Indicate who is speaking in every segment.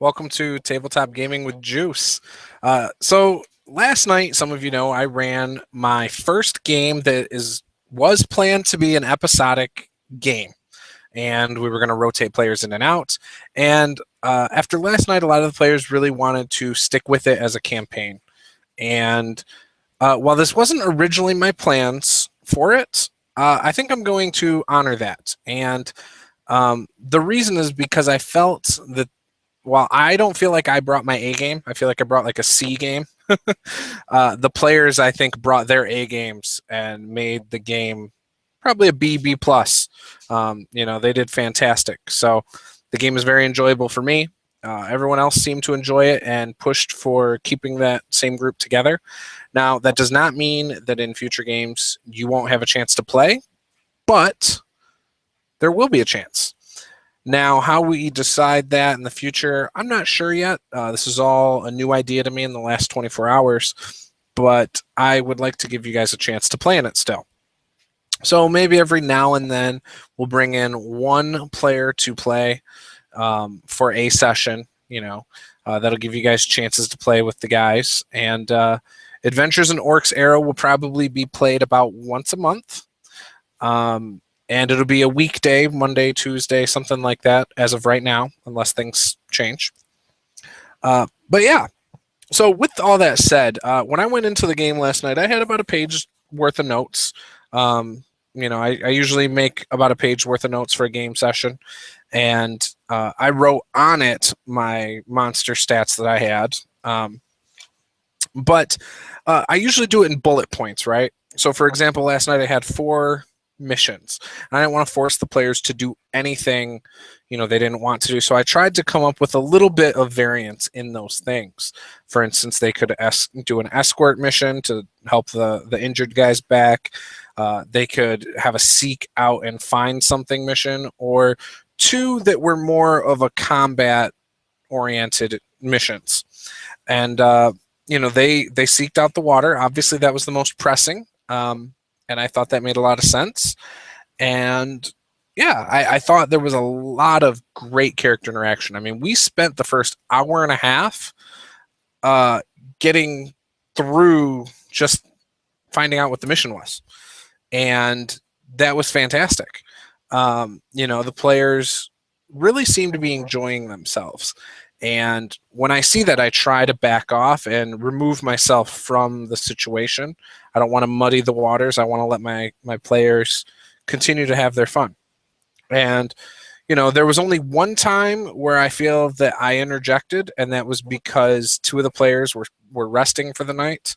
Speaker 1: Welcome to Tabletop Gaming with Juice. So last night, some of you know, I ran my first game that was planned to be an episodic game, and we were going to rotate players in and out. And after last night, a lot of the players really wanted to stick with it as a campaign. And while this wasn't originally my plans for it, I think I'm going to honor that. And the reason is because I felt that while I don't feel like I brought my A game, I feel like I brought like a C game. The players, I think, brought their A games and made the game probably a B plus. They did fantastic. So the game is very enjoyable for me. Everyone else seemed to enjoy it and pushed for keeping that same group together. Now, that does not mean that in future games you won't have a chance to play, but there will be a chance. Now, how we decide that in the future, I'm not sure yet. This is all a new idea to me in the last 24 hours, but I would like to give you guys a chance to play in it still. So maybe every now and then we'll bring in one player to play for a session. That'll give you guys chances to play with the guys. And Adventures in Orcs Arrow will probably be played about once a month. And it'll be a weekday, Monday, Tuesday, something like that as of right now, unless things change. But yeah, so with all that said, when I went into the game last night, I had about a page worth of notes. I usually make about a page worth of notes for a game session. And I wrote on it my monster stats that I had. But I usually do it in bullet points, right? So for example, last night I had 4 missions. And I didn't want to force the players to do anything they didn't want to do. So I tried to come up with a little bit of variance in those things. For instance, they could do an escort mission to help the injured guys back. They could have a seek out and find something mission, or 2 that were more of a combat oriented missions. And they seeked out the water. Obviously that was the most pressing. And I thought that made a lot of sense. And yeah, I thought there was a lot of great character interaction. I mean, we spent the first hour and a half getting through just finding out what the mission was. And that was fantastic. The players really seem to be enjoying themselves. And when I see that, I try to back off and remove myself from the situation. I don't want to muddy the waters. I want to let my players continue to have their fun. And, there was only one time where I feel that I interjected, and that was because 2 of the players were resting for the night.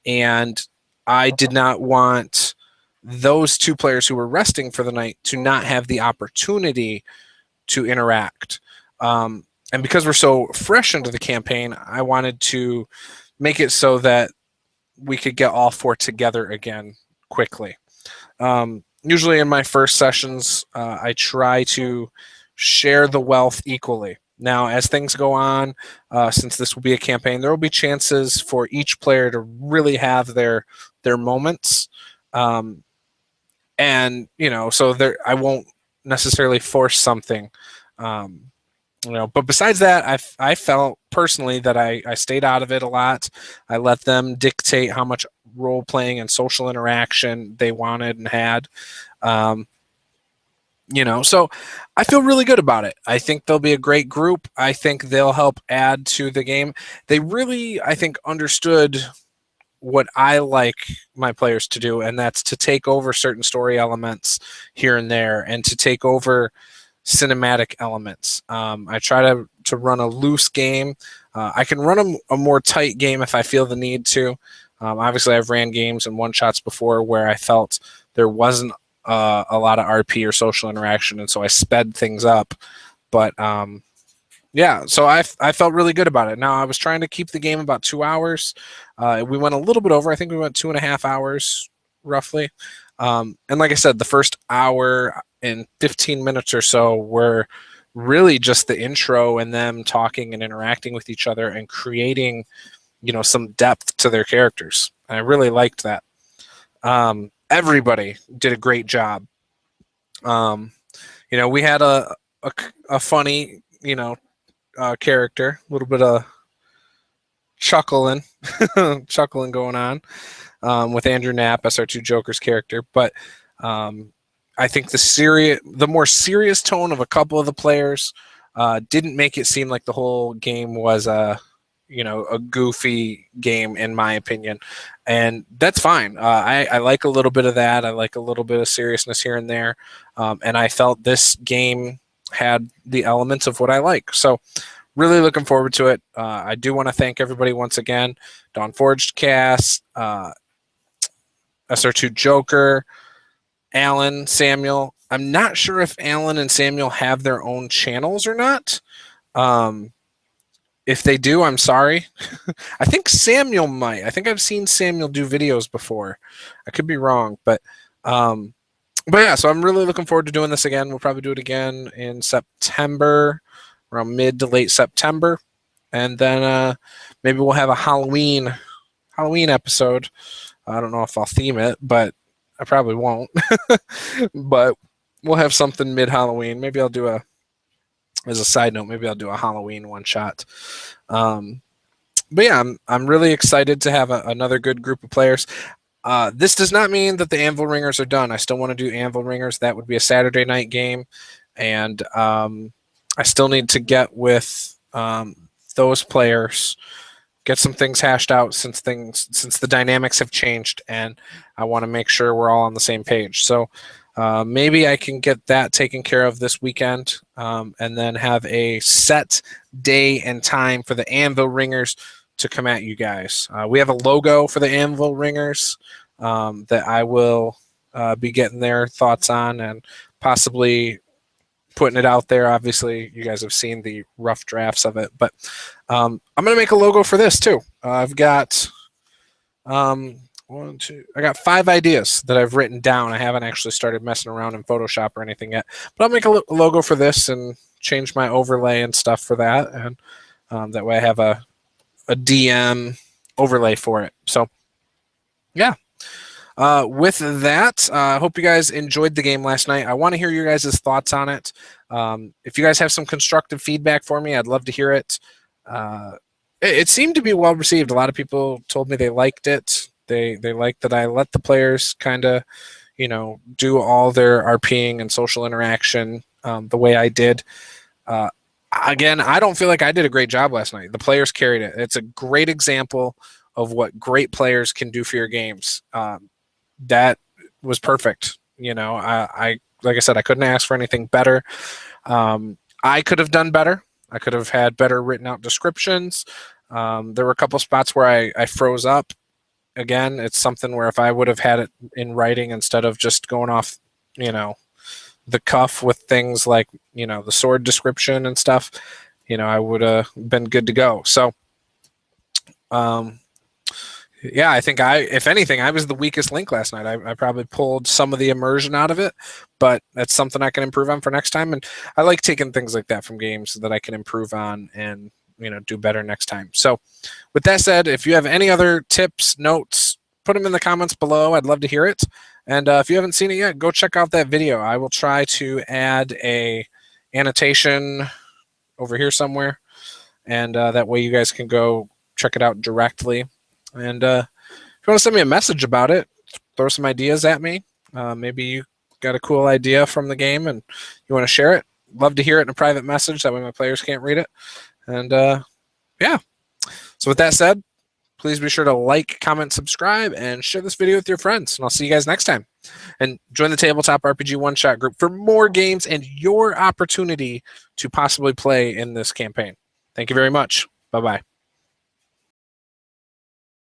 Speaker 1: And I did not want those 2 players who were resting for the night to not have the opportunity to interact. And because we're so fresh into the campaign, I wanted to make it so that we could get all 4 together again quickly. Usually in my first sessions, I try to share the wealth equally. Now, as things go on, since this will be a campaign, there will be chances for each player to really have their moments. So I won't necessarily force something. But besides that, I felt personally that I stayed out of it a lot. I let them dictate how much role playing and social interaction they wanted and had. So I feel really good about it. I think they'll be a great group. I think they'll help add to the game. They really, I think, understood what I like my players to do, and that's to take over certain story elements here and there, and to take over cinematic elements. I try to run a loose game. I can run a more tight game if I feel the need to. Obviously, I've ran games and one-shots before where I felt there wasn't a lot of RP or social interaction, and so I sped things up. But so I felt really good about it. Now, I was trying to keep the game about 2 hours. We went a little bit over. I think we went 2.5 hours, roughly. And like I said, the first hour and 15 minutes or so were really just the intro and them talking and interacting with each other and creating, some depth to their characters. And I really liked that. Everybody did a great job. We had a funny, character. A little bit of chuckling going on with Andrew Knapp, SR2 Joker's character. But I think the more serious tone of a couple of the players didn't make it seem like the whole game was a goofy game, in my opinion, and that's fine. I like a little bit of that. I like a little bit of seriousness here and there, and I felt this game had the elements of what I like. So really looking forward to it. I do want to thank everybody once again. DawnforgedCast, SR2 Joker, Alan, Samuel. I'm not sure if Alan and Samuel have their own channels or not. If they do, I'm sorry. I think Samuel might. I think I've seen Samuel do videos before. I could be wrong, but yeah. So I'm really looking forward to doing this again. We'll probably do it again in September, around mid to late September, and then maybe we'll have a Halloween episode. I don't know if I'll theme it, but I probably won't. But we'll have something mid-Halloween. Maybe I'll do as a side note, maybe I'll do a Halloween one-shot. But yeah, I'm really excited to have another good group of players. This does not mean that the Anvil Ringers are done. I still want to do Anvil Ringers. That would be a Saturday night game. And I still need to get with those players, get some things hashed out since the dynamics have changed, and I want to make sure we're all on the same page. So maybe I can get that taken care of this weekend, and then have a set day and time for the Anvil Ringers to come at you guys. We have a logo for the Anvil Ringers that I will be getting their thoughts on and possibly putting it out there. Obviously, you guys have seen the rough drafts of it, but I'm going to make a logo for this too. I've got I got 5 ideas that I've written down. I haven't actually started messing around in Photoshop or anything yet, but I'll make a logo for this and change my overlay and stuff for that, and that way I have a DM overlay for it. So yeah. With that, I hope you guys enjoyed the game last night. I want to hear your guys' thoughts on it. If you guys have some constructive feedback for me, I'd love to hear it. It seemed to be well received. A lot of people told me they liked it. They liked that I let the players kind of, do all their RPing and social interaction the way I did. Again, I don't feel like I did a great job last night. The players carried it. It's a great example of what great players can do for your games. That was perfect. I like I said, I couldn't ask for anything better. I could have done better. I could have had better written out descriptions. There were a couple spots where I froze up. Again, it's something where if I would have had it in writing instead of just going off, the cuff with things like, the sword description and stuff, I would have been good to go. So, yeah, I think if anything, I was the weakest link last night. I probably pulled some of the immersion out of it, but that's something I can improve on for next time. And I like taking things like that from games that I can improve on and, do better next time. So with that said, if you have any other tips, notes, put them in the comments below. I'd love to hear it. And if you haven't seen it yet, go check out that video. I will try to add a annotation over here somewhere. And that way you guys can go check it out directly. And if you want to send me a message about it, throw some ideas at me. Maybe you got a cool idea from the game and you want to share it. Love to hear it in a private message. That way my players can't read it. And yeah. So with that said, please be sure to like, comment, subscribe, and share this video with your friends. And I'll see you guys next time. And join the Tabletop RPG One-Shot group for more games and your opportunity to possibly play in this campaign. Thank you very much. Bye-bye.